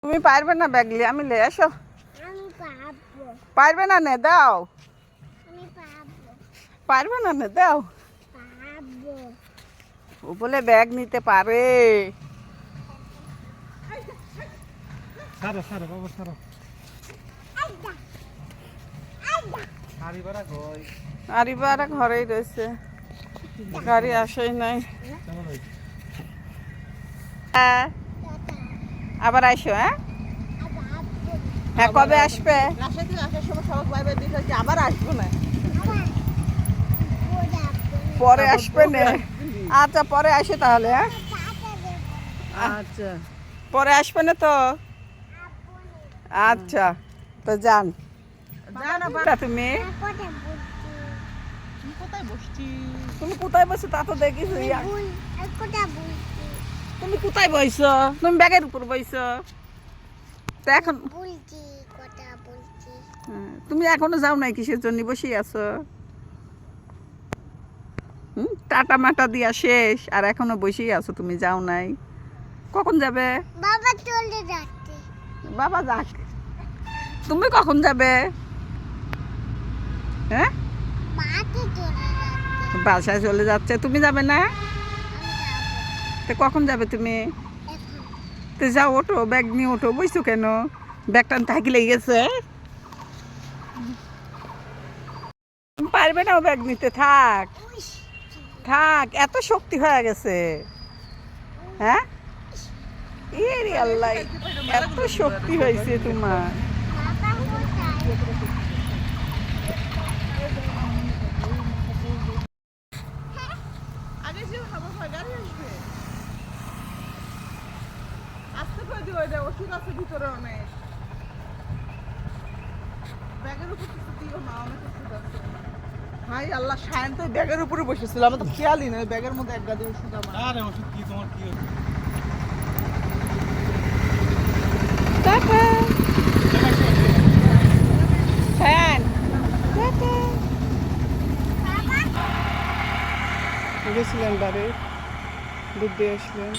তুমি পারবে না ব্যাগ নিয়ে, আমি লে আসো। পারবে না নে দাও, পারবে না নে দাও। ও বলে ব্যাগ নিতে পারে। আরিবারা ঘরেই রয়েছে, গাড়ি আসেই নাই। হ্যাঁ আবার আসো। হ্যাঁ হ্যাঁ কবে আসবে? আবার আসবো না, পরে আসবে না। আচ্ছা পরে আসে তাহলে। হ্যাঁ আচ্ছা পরে আসবে না তো। আচ্ছা তো যান। তুমি তুমি কোথায় বসছো তা তো দেখিস। তুমি কোথায় বইছ? তুমি ব্যাগের উপর বইছ তো এখন। তুমি এখনো যাও নাই, কিসের জন্য বসে আছো? টাটা মাটা দিয়া শেষ আর এখনো বসেই আছো, তুমি যাও নাই। কখন যাবে? বাবা চলে যাচ্ছে। বাবা যাক, তুমি কখন যাবে? হ্যাঁ বাসায় চলে যাচ্ছে, তুমি যাবে না? তো কখন যাবে তুমি? তো যাও, ওঠো, ব্যাগ নিয়ে ওঠো। বইছো কেন? ব্যাগটা থাকি লেগে গেছে। পারবে না ব্যাগ নিতে, থাক থাক, এত শক্তি হয়ে গেছে। হ্যাঁ এরে আল্লাহ, এত শক্তি হয়েছে তোমার। ওষুধ আছে ভিতরে অনেক, ব্যাগের উপর কিছু দিও না, অনেক ওষুধ আছে। হাই আল্লাহ, সায়ন তো ব্যাগের উপরে বসেছিল, আমার তো খেয়ালই নেই ব্যাগের মধ্যে এক গাদি ওষুধ। আমার আরে ওষুধ কি তোমার কি হচ্ছে? Tata fan tata. গেছিলেন বাড়ি, দুধ দিয়ে আসলেন।